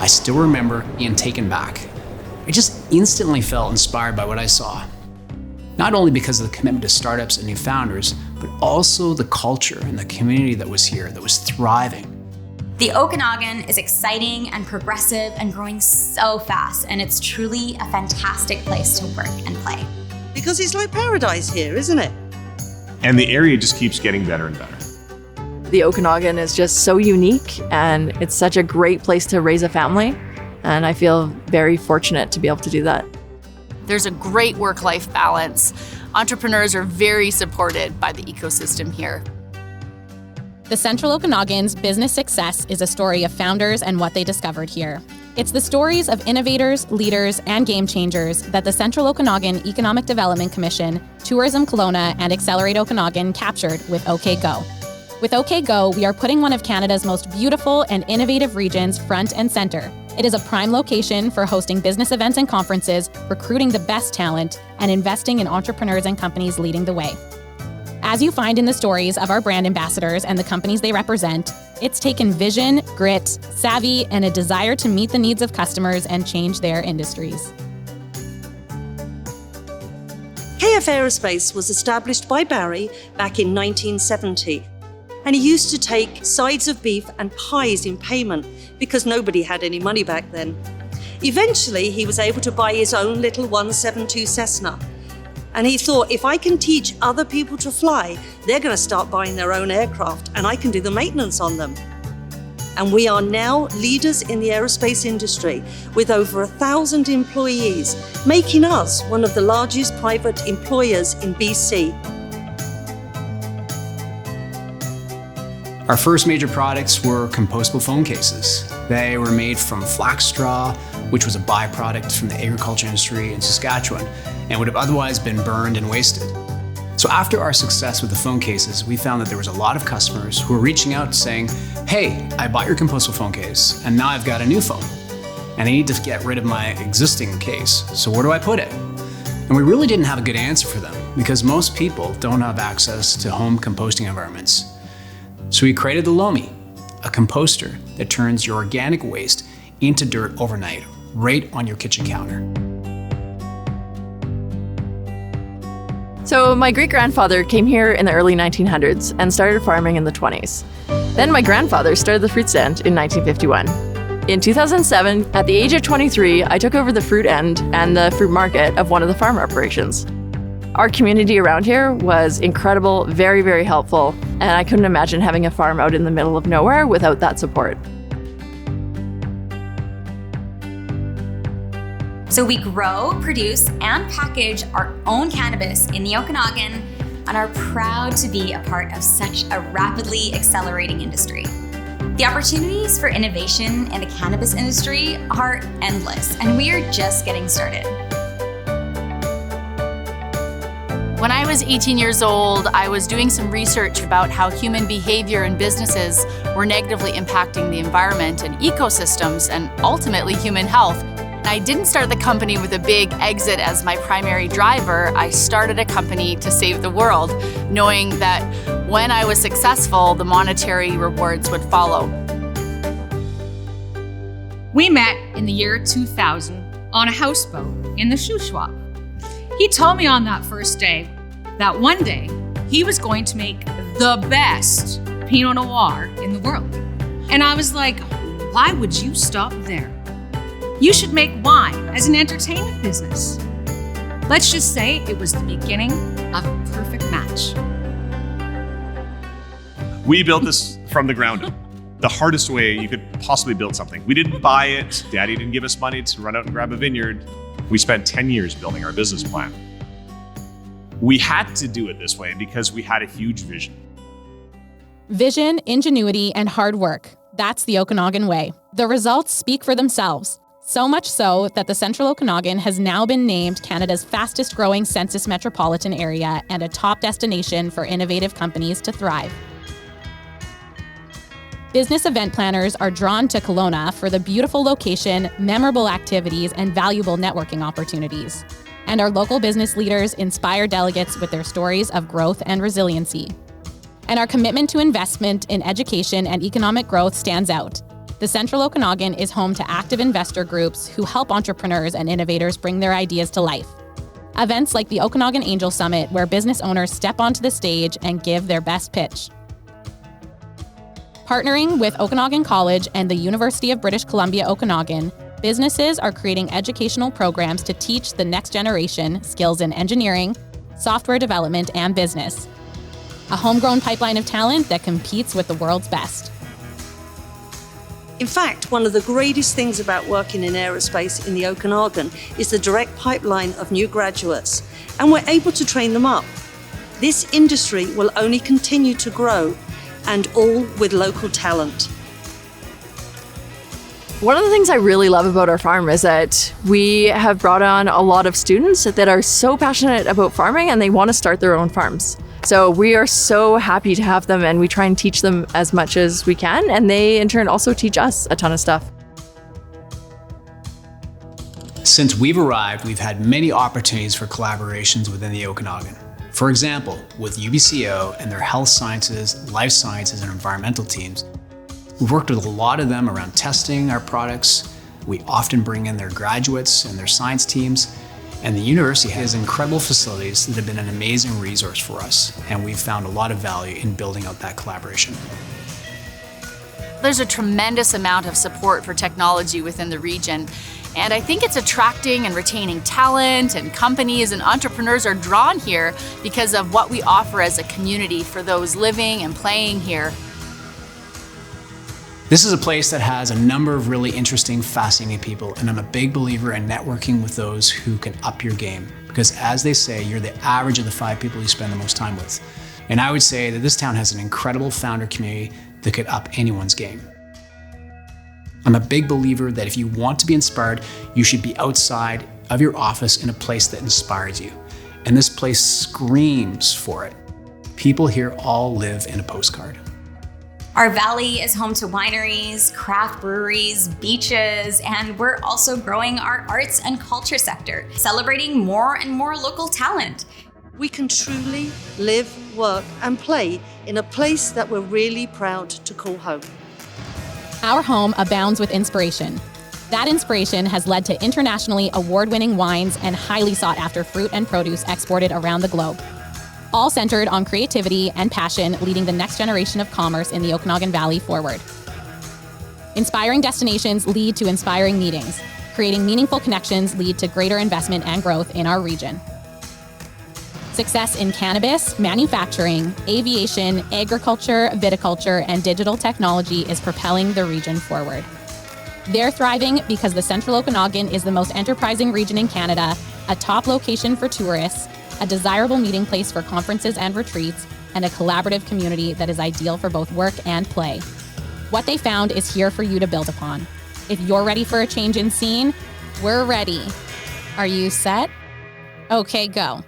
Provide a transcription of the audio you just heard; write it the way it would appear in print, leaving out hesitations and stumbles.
I still remember being taken back. I just instantly felt inspired by what I saw. Not only because of the commitment to startups and new founders, but also the culture and the community that was here, that was thriving. The Okanagan is exciting and progressive and growing so fast, and it's truly a fantastic place to work and play. Because it's like paradise here, isn't it? And the area just keeps getting better and better. The Okanagan is just so unique, and it's such a great place to raise a family. And I feel very fortunate to be able to do that. There's a great work-life balance. Entrepreneurs are very supported by the ecosystem here. The Central Okanagan's business success is a story of founders and what they discovered here. It's the stories of innovators, leaders, and game changers that the Central Okanagan Economic Development Commission, Tourism Kelowna, and Accelerate Okanagan captured with OKGo. With OKGo, we are putting one of Canada's most beautiful and innovative regions front and center. It is a prime location for hosting business events and conferences, recruiting the best talent, and investing in entrepreneurs and companies leading the way. As you find in the stories of our brand ambassadors and the companies they represent, it's taken vision, grit, savvy, and a desire to meet the needs of customers and change their industries. KF Aerospace was established by Barry back in 1970. And he used to take sides of beef and pies in payment because nobody had any money back then. Eventually, he was able to buy his own little 172 Cessna. And he thought, if I can teach other people to fly, they're going to start buying their own aircraft and I can do the maintenance on them. And we are now leaders in the aerospace industry with over 1,000 employees, making us one of the largest private employers in BC. Our first major products were compostable phone cases. They were made from flax straw, which was a byproduct from the agriculture industry in Saskatchewan and would have otherwise been burned and wasted. So after our success with the phone cases, we found that there was a lot of customers who were reaching out saying, hey, I bought your compostable phone case and now I've got a new phone and I need to get rid of my existing case. So where do I put it? And we really didn't have a good answer for them because most people don't have access to home composting environments. So we created the Lomi, a composter that turns your organic waste into dirt overnight, right on your kitchen counter. So my great-grandfather came here in the early 1900s and started farming in the 20s. Then my grandfather started the fruit stand in 1951. In 2007, at the age of 23, I took over the fruit end and the fruit market of one of the farm operations. Our community around here was incredible, very, very helpful, and I couldn't imagine having a farm out in the middle of nowhere without that support. So we grow, produce, and package our own cannabis in the Okanagan and are proud to be a part of such a rapidly accelerating industry. The opportunities for innovation in the cannabis industry are endless, and we are just getting started. When I was 18 years old, I was doing some research about how human behavior and businesses were negatively impacting the environment and ecosystems and ultimately human health. I didn't start the company with a big exit as my primary driver. I started a company to save the world, knowing that when I was successful, the monetary rewards would follow. We met in the year 2000 on a houseboat in the shoe swap. He told me on that first day that one day he was going to make the best Pinot Noir in the world. And I was like, why would you stop there? You should make wine as an entertainment business. Let's just say it was the beginning of a perfect match. We built this from the ground up. The hardest way you could possibly build something. We didn't buy it. Daddy didn't give us money to run out and grab a vineyard. We spent 10 years building our business plan. We had to do it this way because we had a huge vision. Vision, ingenuity, and hard work. That's the Okanagan way. The results speak for themselves. So much so that the Central Okanagan has now been named Canada's fastest growing census metropolitan area and a top destination for innovative companies to thrive. Business event planners are drawn to Kelowna for the beautiful location, memorable activities, and valuable networking opportunities. And our local business leaders inspire delegates with their stories of growth and resiliency. And our commitment to investment in education and economic growth stands out. The Central Okanagan is home to active investor groups who help entrepreneurs and innovators bring their ideas to life. Events like the Okanagan Angel Summit, where business owners step onto the stage and give their best pitch. Partnering with Okanagan College and the University of British Columbia Okanagan, businesses are creating educational programs to teach the next generation skills in engineering, software development, and business. A homegrown pipeline of talent that competes with the world's best. In fact, one of the greatest things about working in aerospace in the Okanagan is the direct pipeline of new graduates, and we're able to train them up. This industry will only continue to grow, and all with local talent. One of the things I really love about our farm is that we have brought on a lot of students that are so passionate about farming and they want to start their own farms. So we are so happy to have them, and we try and teach them as much as we can, and they in turn also teach us a ton of stuff. Since we've arrived, we've had many opportunities for collaborations within the Okanagan. For example, with UBCO and their health sciences, life sciences, and environmental teams, we've worked with a lot of them around testing our products. We often bring in their graduates and their science teams. And the university has incredible facilities that have been an amazing resource for us, and we've found a lot of value in building out that collaboration. There's a tremendous amount of support for technology within the region, and I think it's attracting and retaining talent, and companies and entrepreneurs are drawn here because of what we offer as a community for those living and playing here. This is a place that has a number of really interesting, fascinating people, and I'm a big believer in networking with those who can up your game. Because as they say, you're the average of the 5 people you spend the most time with. And I would say that this town has an incredible founder community that could up anyone's game. I'm a big believer that if you want to be inspired, you should be outside of your office in a place that inspires you. And this place screams for it. People here all live in a postcard. Our valley is home to wineries, craft breweries, beaches, and we're also growing our arts and culture sector, celebrating more and more local talent. We can truly live, work, and play in a place that we're really proud to call home. Our home abounds with inspiration. That inspiration has led to internationally award-winning wines and highly sought-after fruit and produce exported around the globe. All centered on creativity and passion, leading the next generation of commerce in the Okanagan Valley forward. Inspiring destinations lead to inspiring meetings. Creating meaningful connections lead to greater investment and growth in our region. Success in cannabis, manufacturing, aviation, agriculture, viticulture, and digital technology is propelling the region forward. They're thriving because the Central Okanagan is the most enterprising region in Canada, a top location for tourists, a desirable meeting place for conferences and retreats, and a collaborative community that is ideal for both work and play. What they found is here for you to build upon. If you're ready for a change in scene, we're ready. Are you set? Okay, go.